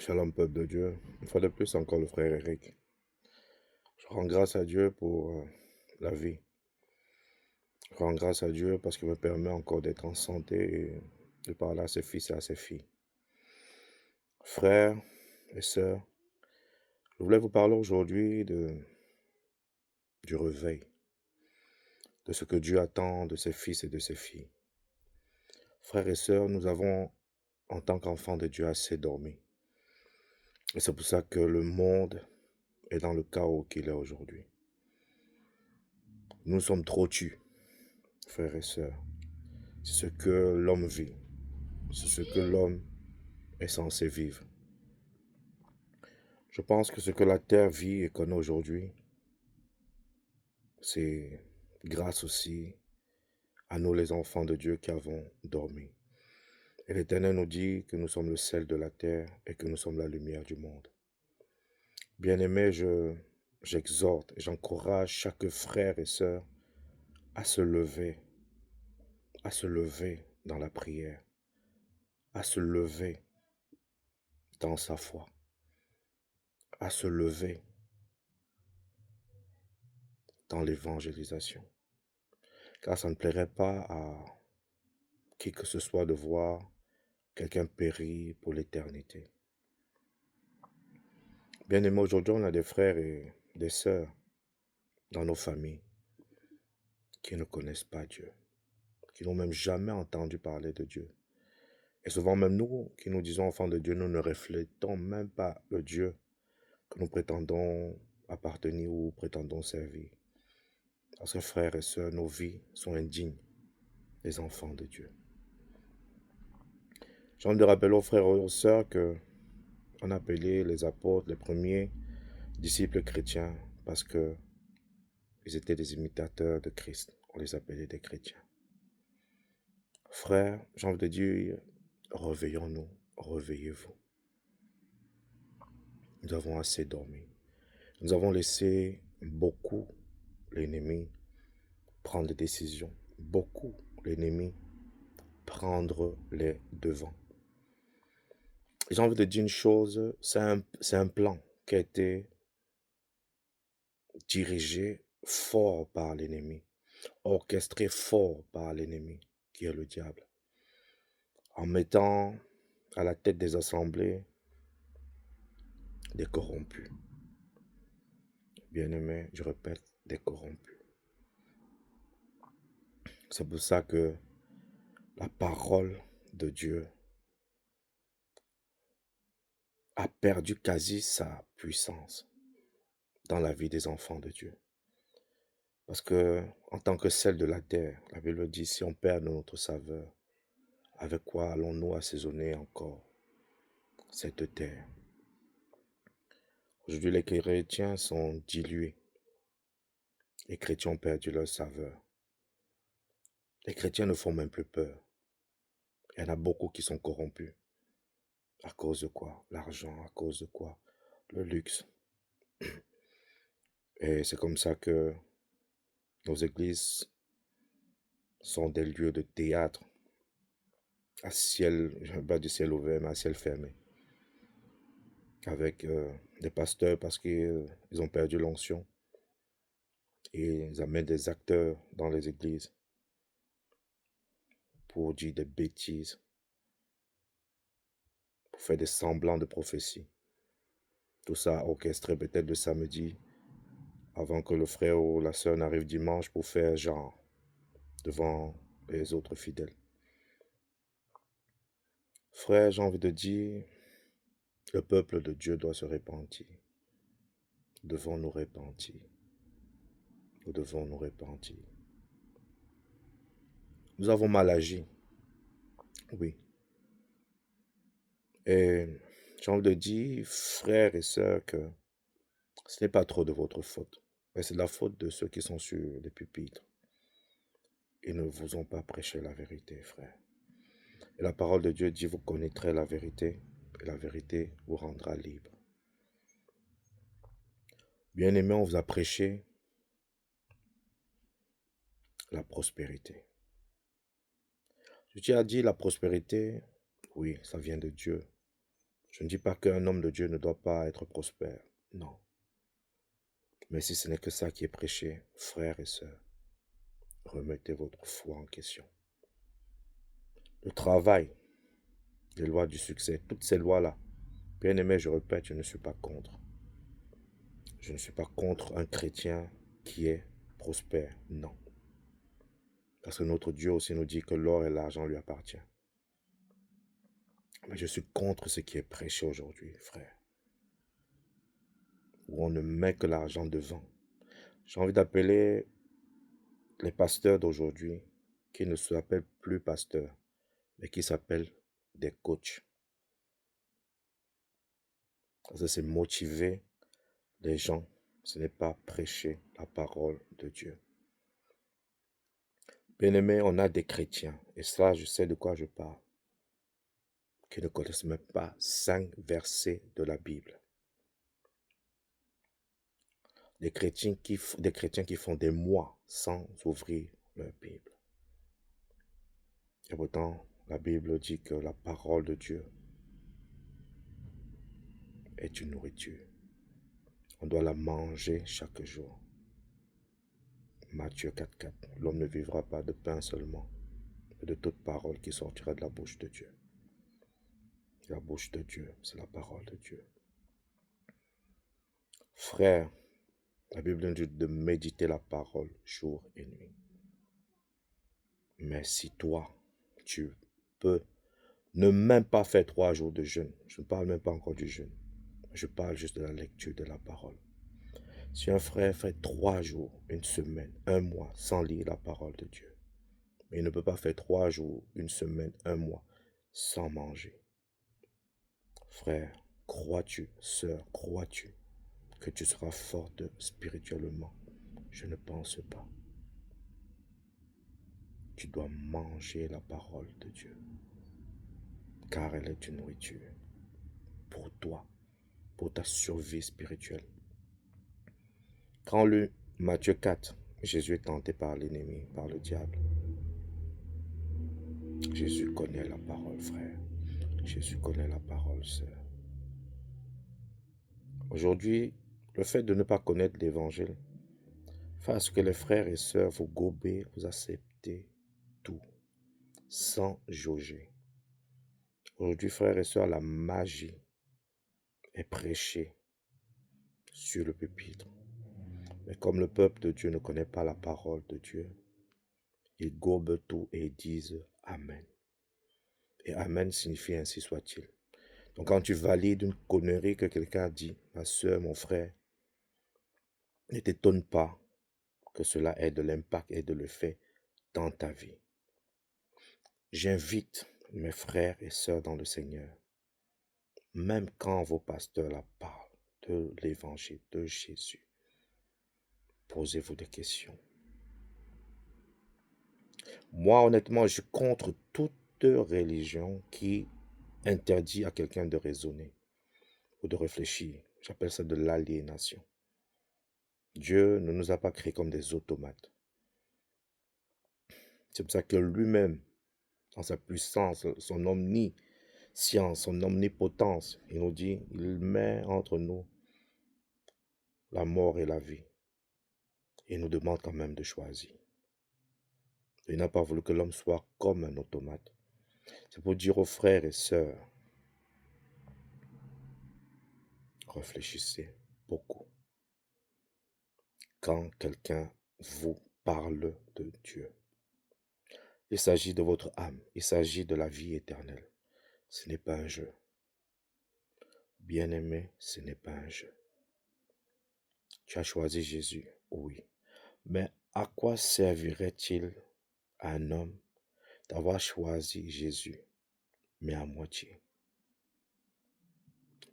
Shalom peuple de Dieu, une fois de plus encore le frère Eric. Je rends grâce à Dieu pour la vie. Je rends grâce à Dieu parce qu'il me permet encore d'être en santé et de parler à ses fils et à ses filles. Frères et sœurs, je voulais vous parler aujourd'hui du réveil, de ce que Dieu attend de ses fils et de ses filles. Frères et sœurs, nous avons en tant qu'enfants de Dieu assez dormi. Et c'est pour ça que le monde est dans le chaos qu'il est aujourd'hui. Nous sommes trop tus, frères et sœurs. C'est ce que l'homme vit. C'est ce que l'homme est censé vivre. Je pense que ce que la terre vit et connaît aujourd'hui, c'est grâce aussi à nous les enfants de Dieu qui avons dormi. Et l'Éternel nous dit que nous sommes le sel de la terre et que nous sommes la lumière du monde. Bien-aimés, j'exhorte et j'encourage chaque frère et sœur à se lever dans la prière, à se lever dans sa foi, à se lever dans l'évangélisation. Car ça ne plairait pas à qui que ce soit de voir quelqu'un périr pour l'éternité. Bien aimé, aujourd'hui, on a des frères et des sœurs dans nos familles qui ne connaissent pas Dieu, qui n'ont même jamais entendu parler de Dieu. Et souvent même nous, qui nous disons enfants de Dieu, nous ne reflétons même pas le Dieu que nous prétendons appartenir ou prétendons servir. Parce que frères et sœurs, nos vies sont indignes des enfants de Dieu. J'ai envie de rappeler aux frères et aux sœurs que on appelait les apôtres les premiers disciples chrétiens parce que ils étaient des imitateurs de Christ. On les appelait des chrétiens. Frères, j'ai envie de dire, réveillons-nous, réveillez-vous. Nous avons assez dormi. Nous avons laissé beaucoup l'ennemi prendre des décisions. Beaucoup l'ennemi prendre les devants. J'ai envie de dire une chose, c'est un plan qui a été dirigé fort par l'ennemi, orchestré fort par l'ennemi, qui est le diable, en mettant à la tête des assemblées des corrompus. Bien-aimés, je répète, des corrompus. C'est pour ça que la parole de Dieu a perdu quasi sa puissance dans la vie des enfants de Dieu. Parce que, en tant que sel de la terre, la Bible dit, si on perd notre saveur, avec quoi allons-nous assaisonner encore cette terre? Aujourd'hui, les chrétiens sont dilués. Les chrétiens ont perdu leur saveur. Les chrétiens ne font même plus peur. Il y en a beaucoup qui sont corrompus. À cause de quoi? L'argent. À cause de quoi? Le luxe. Et c'est comme ça que nos églises sont des lieux de théâtre à ciel, pas du ciel ouvert, mais à ciel fermé. Avec des pasteurs parce qu'ils ont perdu l'onction. Et ils amènent des acteurs dans les églises pour dire des bêtises, pour faire des semblants de prophétie. Tout ça orchestré peut-être le samedi, avant que le frère ou la sœur n'arrive dimanche pour faire genre devant les autres fidèles. Frère, j'ai envie de dire, le peuple de Dieu doit se repentir. Nous devons nous repentir. Nous devons nous repentir. Nous avons mal agi. Oui. Et j'ai envie de dire, frères et sœurs, que ce n'est pas trop de votre faute. Mais c'est la faute de ceux qui sont sur les pupitres. Ils ne vous ont pas prêché la vérité, frère. Et la parole de Dieu dit, vous connaîtrez la vérité, et la vérité vous rendra libre. Bien-aimés, on vous a prêché la prospérité. Je tiens à dire la prospérité, oui, ça vient de Dieu. Je ne dis pas qu'un homme de Dieu ne doit pas être prospère. Non. Mais si ce n'est que ça qui est prêché, frères et sœurs, remettez votre foi en question. Le travail, les lois du succès, toutes ces lois-là, bien aimé, je répète, je ne suis pas contre. Je ne suis pas contre un chrétien qui est prospère, non. Parce que notre Dieu aussi nous dit que l'or et l'argent lui appartiennent. Mais je suis contre ce qui est prêché aujourd'hui, frère. Où on ne met que l'argent devant. J'ai envie d'appeler les pasteurs d'aujourd'hui qui ne s'appellent plus pasteurs, mais qui s'appellent des coachs. Parce que c'est motiver les gens, ce n'est pas prêcher la parole de Dieu. Bien-aimé, on a des chrétiens, et ça, je sais de quoi je parle, qui ne connaissent même pas 5 versets de la Bible. Des chrétiens qui font des mois sans ouvrir leur Bible. Et pourtant, la Bible dit que la parole de Dieu est une nourriture. On doit la manger chaque jour. Matthieu 4,4. L'homme ne vivra pas de pain seulement, mais de toute parole qui sortira de la bouche de Dieu. La bouche de Dieu, c'est la parole de Dieu. Frère, la Bible nous dit de méditer la parole jour et nuit. Mais si toi, tu peux ne même pas faire 3 jours de jeûne, je ne parle même pas encore du jeûne, je parle juste de la lecture de la parole. Si un frère fait 3 jours, une semaine, un mois sans lire la parole de Dieu, mais il ne peut pas faire 3 jours, une semaine, un mois sans manger. Frère, crois-tu, sœur, crois-tu que tu seras forte spirituellement? Je ne pense pas. Tu dois manger la parole de Dieu, car elle est une nourriture pour toi, pour ta survie spirituelle. Quand on lit Matthieu 4, Jésus est tenté par l'ennemi, par le diable. Jésus connaît la parole, frère. Jésus connaît la parole, sœur. Aujourd'hui, le fait de ne pas connaître l'évangile fait à ce que les frères et sœurs vous gobez, vous acceptez tout, sans jauger. Aujourd'hui, frères et sœurs, la magie est prêchée sur le pupitre. Mais comme le peuple de Dieu ne connaît pas la parole de Dieu, ils gobent tout et disent Amen. Et Amen signifie ainsi soit-il. Donc quand tu valides une connerie que quelqu'un dit, ma soeur, mon frère, ne t'étonne pas que cela ait de l'impact et de l'effet dans ta vie. J'invite mes frères et sœurs dans le Seigneur, même quand vos pasteurs la parlent de l'évangile de Jésus, posez-vous des questions. Moi, honnêtement, je suis contre toute religion qui interdit à quelqu'un de raisonner ou de réfléchir. J'appelle ça de l'aliénation. Dieu ne nous a pas créés comme des automates. C'est pour ça que lui-même, dans sa puissance, son omniscience, son omnipotence, il nous dit, il met entre nous la mort et la vie. Il nous demande quand même de choisir. Il n'a pas voulu que l'homme soit comme un automate. C'est pour dire aux frères et sœurs, réfléchissez beaucoup. Quand quelqu'un vous parle de Dieu, il s'agit de votre âme, il s'agit de la vie éternelle. Ce n'est pas un jeu. Bien-aimé, ce n'est pas un jeu. Tu as choisi Jésus, oui. Mais à quoi servirait-il à un homme d'avoir choisi Jésus, mais à moitié?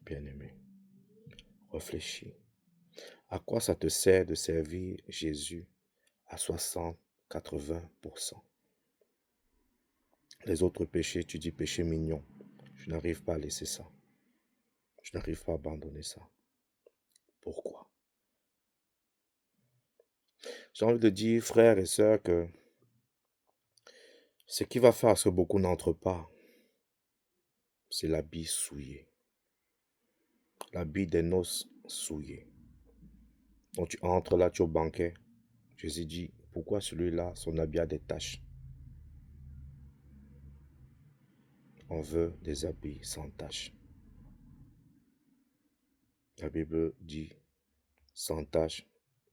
Bien-aimé, réfléchis. À quoi ça te sert de servir Jésus à 60, 80%? Les autres péchés, tu dis péché mignon. Je n'arrive pas à laisser ça. Je n'arrive pas à abandonner ça. Pourquoi? J'ai envie de dire, frères et sœurs, que ce qui va faire à ce que beaucoup n'entrent pas, c'est l'habit souillé. l'habit des noces souillé. Donc tu entres là, tu es au banquet. Jésus dit, pourquoi celui-là, son habit a des taches? On veut des habits sans taches. La Bible dit sans tache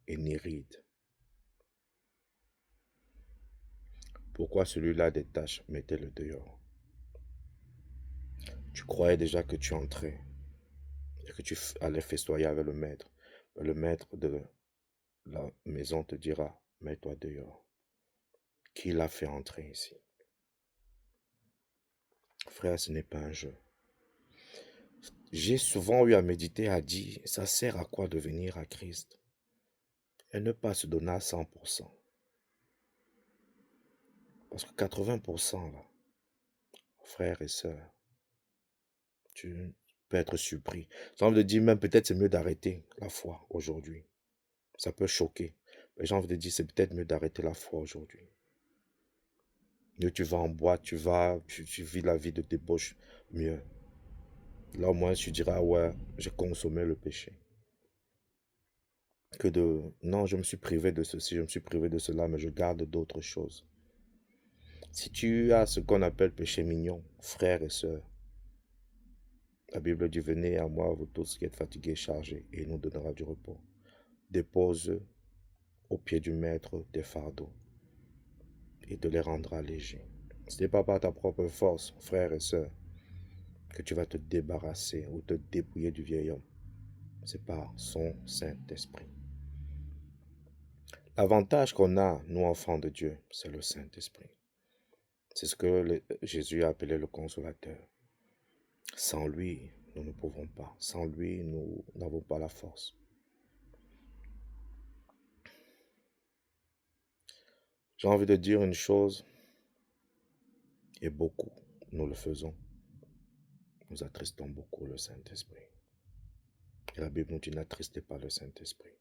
et ni ride. Pourquoi celui-là a des taches? Mettez-le dehors. Tu croyais déjà que tu entrais et que tu allais festoyer avec le maître. Mais le maître de la maison te dira, mets-toi dehors. Qui l'a fait entrer ici? Frère, ce n'est pas un jeu. J'ai souvent eu à méditer, à dire, ça sert à quoi de venir à Christ? Et ne pas se donner à 100%. Parce que 80% là, frères et sœurs, tu peux être surpris. J'ai envie de dire même peut-être c'est mieux d'arrêter la foi aujourd'hui. Ça peut choquer. Mais j'ai envie de dire c'est peut-être mieux d'arrêter la foi aujourd'hui. Mieux tu vas en boîte, tu vis la vie de débauche, mieux. Là au moins tu diras ouais, j'ai consommé le péché. Que de non, je me suis privé de ceci, je me suis privé de cela, mais je garde d'autres choses. Si tu as ce qu'on appelle péché mignon, frères et sœurs, la Bible dit venez à moi, vous tous qui êtes fatigués et chargés, et il nous donnera du repos. Dépose au pied du maître tes fardeaux et te les rendra légers. Ce n'est pas par ta propre force, frères et sœurs, que tu vas te débarrasser ou te dépouiller du vieil homme. C'est par son Saint-Esprit. L'avantage qu'on a, nous enfants de Dieu, c'est le Saint-Esprit. C'est ce que Jésus a appelé le consolateur. Sans lui, nous ne pouvons pas. Sans lui, nous n'avons pas la force. J'ai envie de dire une chose, et beaucoup, nous le faisons. Nous attristons beaucoup le Saint-Esprit. Et la Bible nous dit n'attristez pas le Saint-Esprit.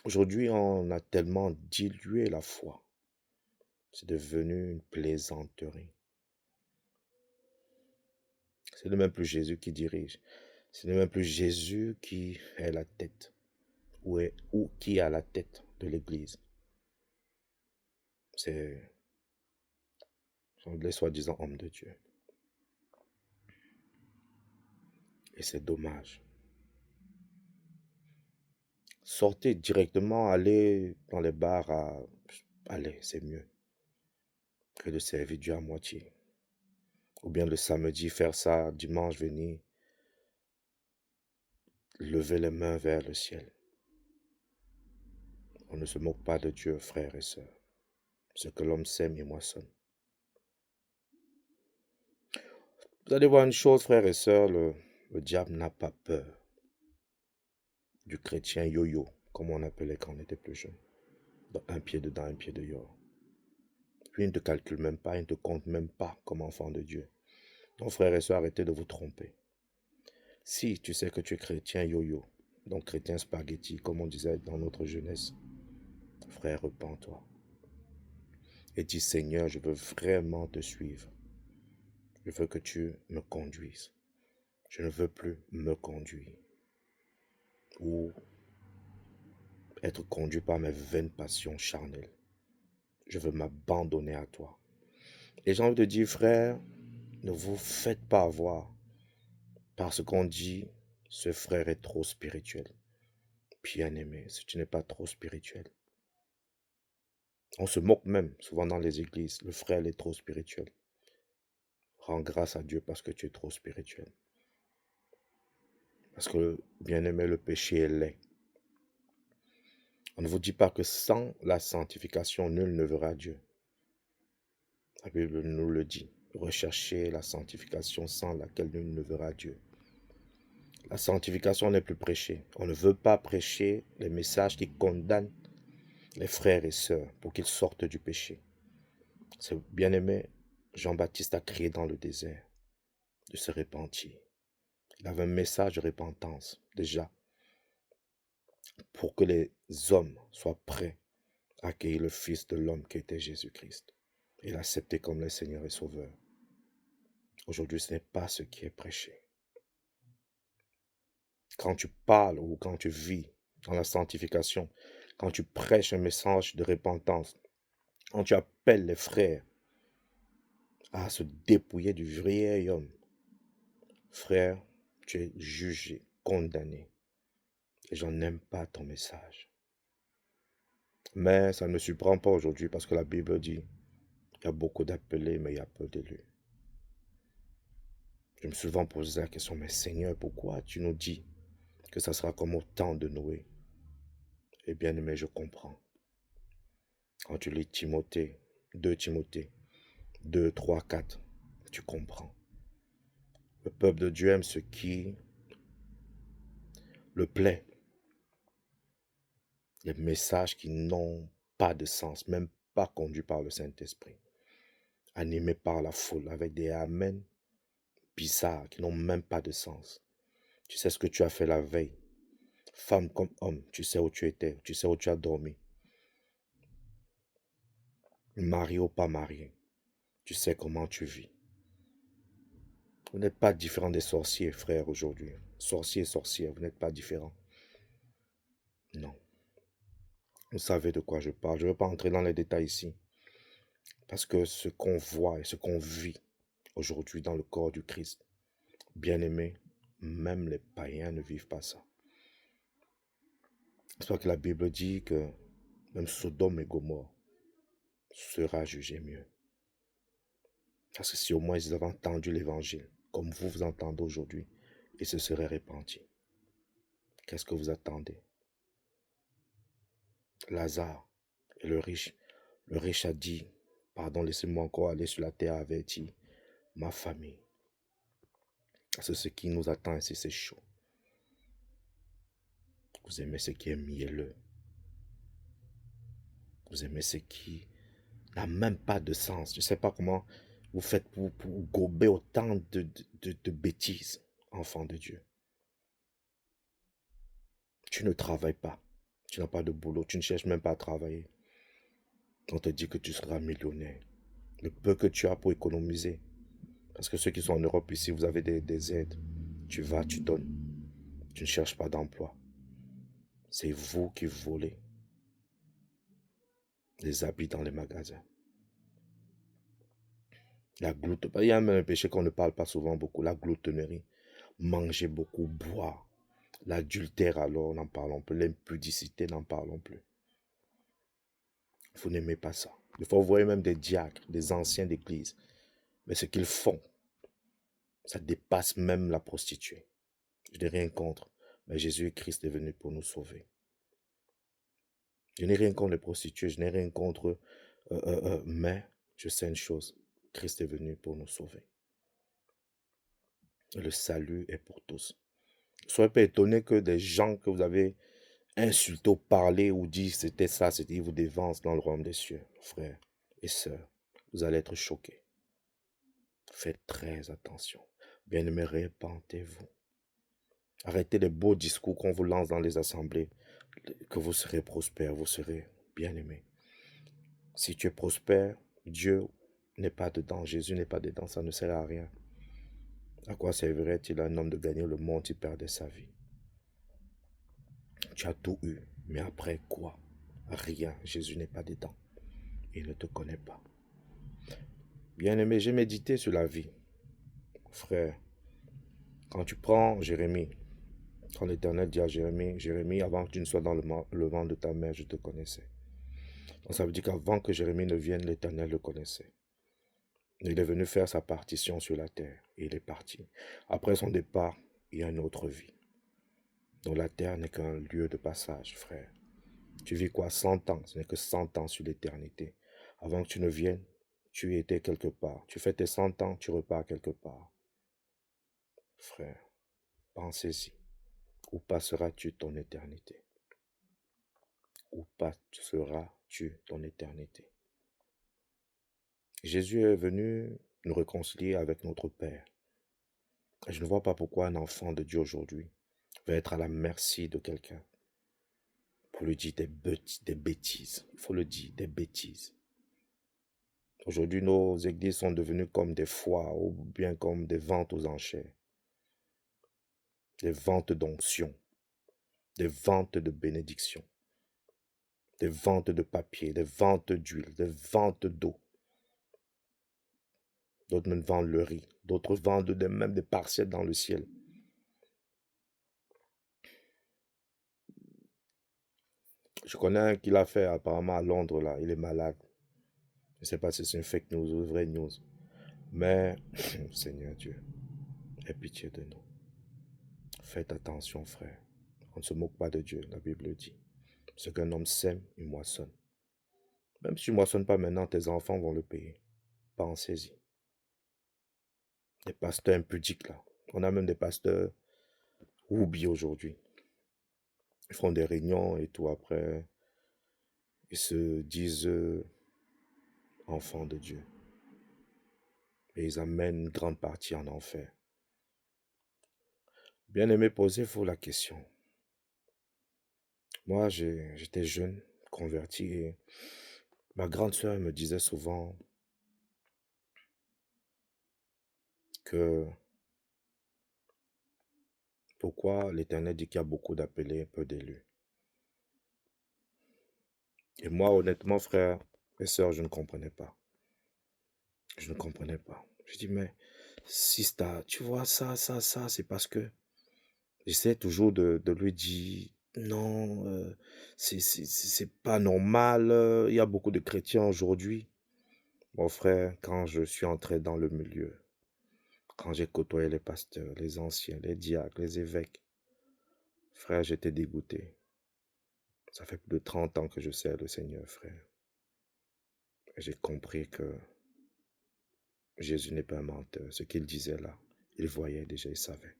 Aujourd'hui, on a tellement dilué la foi. C'est devenu une plaisanterie. Ce n'est même plus Jésus qui dirige. Ce n'est même plus Jésus qui est la tête. Ou qui est à la tête de l'Église. C'est les soi-disant hommes de Dieu. Et c'est dommage. Sortez directement, allez dans les bars, allez, c'est mieux que de servir Dieu à moitié. Ou bien le samedi, faire ça, dimanche, venir, lever les mains vers le ciel. On ne se moque pas de Dieu, frères et sœurs. Ce que l'homme sème, il moissonne. Vous allez voir une chose, frères et sœurs, le diable n'a pas peur du chrétien yo-yo, comme on appelait quand on était plus jeune. Un pied dedans, un pied dehors. Lui, il ne te calcule même pas, il ne te compte même pas comme enfant de Dieu. Donc, frères et sœurs, arrêtez de vous tromper. Si tu sais que tu es chrétien yo-yo, donc chrétien spaghetti, comme on disait dans notre jeunesse, frère, repens-toi. Et dis, Seigneur, je veux vraiment te suivre. Je veux que tu me conduises. Je ne veux plus me conduire ou être conduit par mes vaines passions charnelles. Je veux m'abandonner à toi. Et j'ai envie de dire, frère, ne vous faites pas avoir parce qu'on dit, ce frère est trop spirituel. Bien-aimé, si tu n'es pas trop spirituel. On se moque même souvent dans les églises. Le frère est trop spirituel. Rends grâce à Dieu parce que tu es trop spirituel. Parce que, bien-aimé, le péché est laid. On ne vous dit pas que sans la sanctification, nul ne verra Dieu. La Bible nous le dit. Recherchez la sanctification sans laquelle nul ne verra Dieu. La sanctification n'est plus prêchée. On ne veut pas prêcher les messages qui condamnent les frères et sœurs pour qu'ils sortent du péché. C'est bien-aimé, Jean-Baptiste a crié dans le désert de se repentir. Il avait un message de repentance déjà pour que les hommes soient prêts à accueillir le Fils de l'homme qui était Jésus-Christ et l'accepter comme le Seigneur et Sauveur. Aujourd'hui, ce n'est pas ce qui est prêché. Quand tu parles ou quand tu vis dans la sanctification, quand tu prêches un message de repentance, quand tu appelles les frères à se dépouiller du vieil homme, frère, tu es jugé, condamné. Et j'en n'aime pas ton message. Mais ça ne me surprend pas aujourd'hui parce que la Bible dit il y a beaucoup d'appelés, mais il y a peu d'élus. Je me suis souvent posé la question, mais Seigneur, pourquoi tu nous dis que ça sera comme au temps de Noé? Eh bien aimé, je comprends. Quand tu lis Timothée, 2 Timothée, 2, 3, 4, tu comprends. Le peuple de Dieu aime ce qui le plaît. Les messages qui n'ont pas de sens, même pas conduits par le Saint-Esprit. Animés par la foule, avec des amens bizarres qui n'ont même pas de sens. Tu sais ce que tu as fait la veille. Femme comme homme, tu sais où tu étais, tu sais où tu as dormi. Marié ou pas marié, tu sais comment tu vis. Vous n'êtes pas différents des sorciers, frères, aujourd'hui. Sorciers et sorcières, vous n'êtes pas différents. Non. Vous savez de quoi je parle. Je ne vais pas entrer dans les détails ici. Parce que ce qu'on voit et ce qu'on vit aujourd'hui dans le corps du Christ, bien aimé, même les païens ne vivent pas ça. C'est pour que la Bible dit que même Sodome et Gomorrhe sera jugé mieux. Parce que si au moins ils avaient entendu l'évangile, comme vous entendez aujourd'hui, ils se seraient repentis. Qu'est-ce que vous attendez? Lazare et le riche a dit, pardon, laissez-moi encore aller sur la terre, avait dit, ma famille. C'est ce qui nous attend ici, c'est chaud. Vous aimez ce qui est mielleux. Vous aimez ce qui n'a même pas de sens. Je ne sais pas comment vous faites pour gober autant de bêtises, enfants de Dieu. Tu ne travailles pas. Tu n'as pas de boulot. Tu ne cherches même pas à travailler. On te dit que tu seras millionnaire. Le peu que tu as pour économiser. Parce que ceux qui sont en Europe ici, vous avez des aides. Tu vas, tu donnes. Tu ne cherches pas d'emploi. C'est vous qui volez les habits dans les magasins. La gloutonnerie. Il y a même un péché qu'on ne parle pas souvent beaucoup. La gloutonnerie. Manger beaucoup, boire. L'adultère, alors, n'en parlons plus. L'impudicité, n'en parlons plus. Vous n'aimez pas ça. Des fois, vous voyez même des diacres, des anciens d'église. Mais ce qu'ils font, ça dépasse même la prostituée. Je n'ai rien contre. Mais Jésus-Christ est venu pour nous sauver. Je n'ai rien contre les prostituées, je n'ai rien contre... mais je sais une chose. Christ est venu pour nous sauver. Et le salut est pour tous. Ne soyez pas étonnés que des gens que vous avez insultés ou parlé ou dit c'était ça, c'était, ils vous dévancent dans le royaume des cieux. Frères et sœurs, vous allez être choqués. Faites très attention. Bien-aimés, répentez-vous. Arrêtez les beaux discours qu'on vous lance dans les assemblées, que vous serez prospères, vous serez bien-aimés. Si tu es prospère, Dieu n'est pas dedans, Jésus n'est pas dedans, ça ne sert à rien. À quoi servirait-il à un homme de gagner le monde s'il perdait sa vie? Tu as tout eu, mais après quoi? Rien, Jésus n'est pas dedans. Il ne te connaît pas. Bien-aimé, j'ai médité sur la vie. Frère, quand tu prends Jérémie, quand l'Éternel dit à Jérémie, Jérémie, avant que tu ne sois dans le ventre de ta mère, je te connaissais. Donc ça veut dire qu'avant que Jérémie ne vienne, l'Éternel le connaissait. Il est venu faire sa partition sur la terre et il est parti. Après son départ, il y a une autre vie. Donc la terre n'est qu'un lieu de passage, frère. Tu vis quoi? 100 ans, ce n'est que 100 ans sur l'éternité. Avant que tu ne viennes, tu étais quelque part. Tu fais tes 100 ans, tu repars quelque part. Frère, pensez-y. Où passeras-tu ton éternité? Où passeras-tu ton éternité? Jésus est venu nous réconcilier avec notre Père. Et je ne vois pas pourquoi un enfant de Dieu aujourd'hui va être à la merci de quelqu'un pour lui dire des bêtises. Il faut le dire, des bêtises. Aujourd'hui, nos églises sont devenues comme des foires ou bien comme des ventes aux enchères. des ventes d'onction, des ventes de bénédiction, des ventes de papier, des ventes d'huile, des ventes d'eau. D'autres même vendent le riz, d'autres vendent même des parcelles dans le ciel. Je connais un qui l'a fait apparemment à Londres, là. Il est malade. Je ne sais pas si c'est une fake news ou une vraie news. Mais, Seigneur Dieu, aie pitié de nous. Faites attention, frère. On ne se moque pas de Dieu, la Bible dit. Ce qu'un homme sème, il moissonne. Même si tu ne moissonnes pas maintenant, tes enfants vont le payer. Pensez-y. Les pasteurs impudiques, là. On a même des pasteurs oubliés aujourd'hui. Ils font des réunions et tout après. Ils se disent enfants de Dieu. Et ils amènent une grande partie en enfer. Bien-aimé, posez-vous la question. Moi, j'étais jeune, converti, et ma grande sœur me disait souvent que pourquoi l'Éternel dit qu'il y a beaucoup d'appelés, peu d'élus. Et moi, honnêtement, frère et sœurs, je ne comprenais pas. Je ne comprenais pas. Je dis, mais Sista, tu vois ça, c'est parce que j'essaie toujours de lui dire, non, c'est pas normal, il y a beaucoup de chrétiens aujourd'hui. Mon frère, quand je suis entré dans le milieu, quand j'ai côtoyé les pasteurs, les anciens, les diacres, les évêques, frère, j'étais dégoûté. Ça fait plus de 30 ans que je sers le Seigneur, frère. Et j'ai compris que Jésus n'est pas un menteur. Ce qu'il disait là, il voyait déjà, il savait.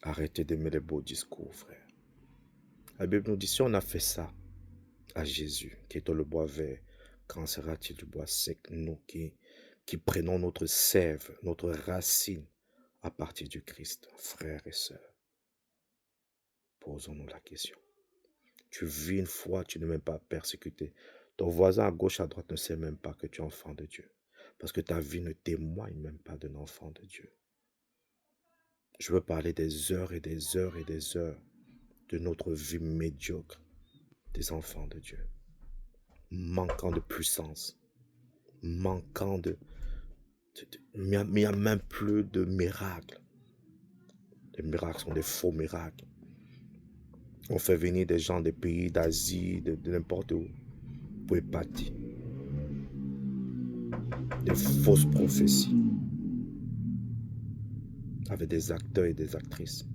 Arrêtez d'aimer les beaux discours, frère. La Bible nous dit, si on a fait ça à Jésus, qui est dans le bois vert, quand sera-t-il du bois sec, nous qui prenons notre sève, notre racine à partir du Christ, frères et sœurs? Posons-nous la question. Tu vis une foi, tu n'es même pas persécuté. Ton voisin à gauche, à droite ne sait même pas que tu es enfant de Dieu. Parce que ta vie ne témoigne même pas d'un enfant de Dieu. Je veux parler des heures et des heures et des heures de notre vie médiocre des enfants de Dieu. Manquant de puissance. Manquant il n'y a même plus de miracles. Les miracles sont des faux miracles. On fait venir des gens des pays d'Asie, de n'importe où, pour épater. Des fausses prophéties. Avec des acteurs et des actrices.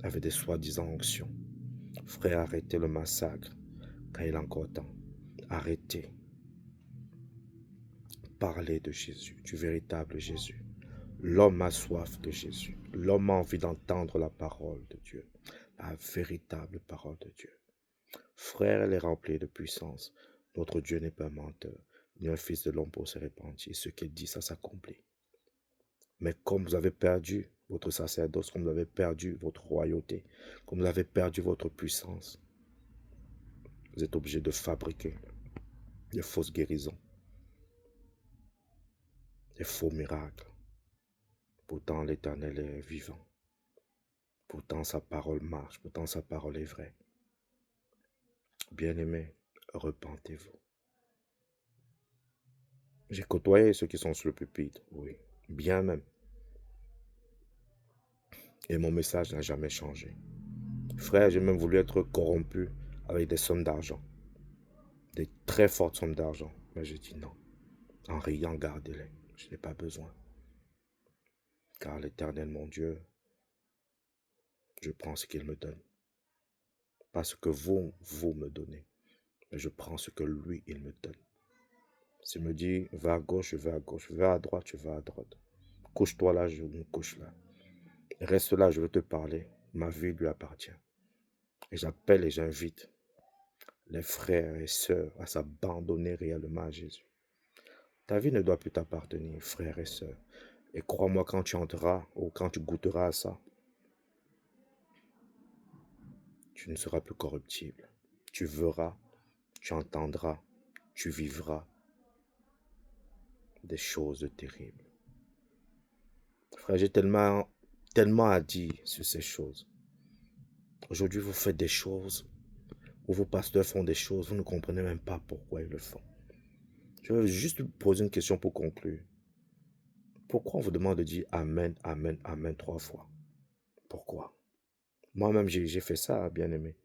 Avec des soi-disant onctions. Frère, arrêtez le massacre quand il est encore temps. Arrêtez. Parlez de Jésus, du véritable Jésus. L'homme a soif de Jésus. L'homme a envie d'entendre la parole de Dieu. La véritable parole de Dieu. Frère, elle est remplie de puissance. Notre Dieu n'est pas un menteur, ni un fils de l'homme pour se repentir. Ce qu'il dit, ça s'accomplit. Mais comme vous avez perdu votre sacerdoce, comme vous avez perdu votre royauté, comme vous avez perdu votre puissance, vous êtes obligé de fabriquer des fausses guérisons, des faux miracles. Pourtant, l'Éternel est vivant. Pourtant, sa parole marche. Pourtant, sa parole est vraie. Bien-aimés, repentez-vous. J'ai côtoyé ceux qui sont sur le pupitre, oui, bien même. Et mon message n'a jamais changé. Frère, j'ai même voulu être corrompu avec des sommes d'argent. Des très fortes sommes d'argent. Mais je dis non. En riant, gardez-les. Je n'ai pas besoin. Car l'Éternel, mon Dieu, je prends ce qu'il me donne. Pas ce que vous me donnez. Mais je prends ce que lui, il me donne. S'il me dit, va à gauche, je vais à gauche. Va à droite, je vais à droite. Couche-toi là, je me couche là. Reste là, je veux te parler. Ma vie lui appartient. Et j'appelle et j'invite les frères et sœurs à s'abandonner réellement à Jésus. Ta vie ne doit plus t'appartenir, frères et sœurs. Et crois-moi, quand tu entreras ou quand tu goûteras à ça, tu ne seras plus corruptible. Tu verras, tu entendras, tu vivras des choses terribles. Frère, j'ai tellement à dire sur ces choses. Aujourd'hui, vous faites des choses, ou vos pasteurs font des choses, vous ne comprenez même pas pourquoi ils le font. Je vais juste vous poser une question pour conclure. Pourquoi on vous demande de dire Amen, Amen, Amen 3 fois? Pourquoi? Moi-même, j'ai fait ça, bien aimé.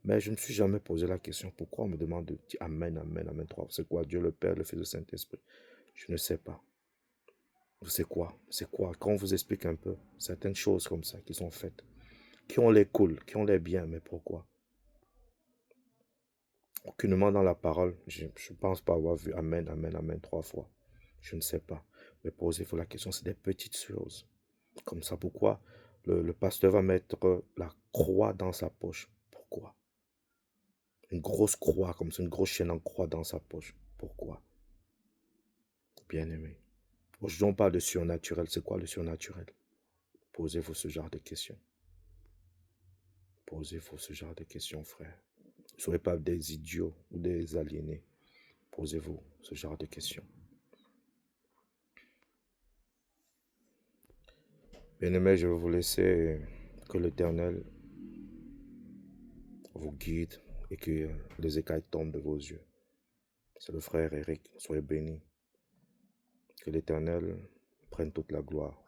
Mais je ne me suis jamais posé la question, pourquoi on me demande de dire Amen, Amen, Amen 3 fois? C'est quoi? Dieu le Père, le Fils, le Saint-Esprit? Je ne sais pas. C'est quoi? C'est quoi? Quand on vous explique un peu certaines choses comme ça qui sont faites, qui ont les cool, qui ont les biens, mais pourquoi? Aucunement dans la parole, je ne pense pas avoir vu Amen, Amen, Amen 3 fois. Je ne sais pas. Mais posez-vous la question, c'est des petites choses. Comme ça, pourquoi le pasteur va mettre la croix dans sa poche? Pourquoi? Une grosse croix, comme ça, une grosse chaîne en croix dans sa poche. Pourquoi? Bien aimé. Aujourd'hui, on parle de surnaturel. C'est quoi le surnaturel? Posez-vous ce genre de questions. Posez-vous ce genre de questions, frère. Ne soyez pas des idiots ou des aliénés. Posez-vous ce genre de questions. Bien-aimés, je vais vous laisser que l'Éternel vous guide et que les écailles tombent de vos yeux. C'est le frère Eric. Soyez bénis. Que l'Éternel prenne toute la gloire.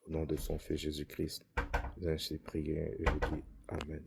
Au nom de son Fils Jésus-Christ, j'ai ainsi prié et je dis Amen.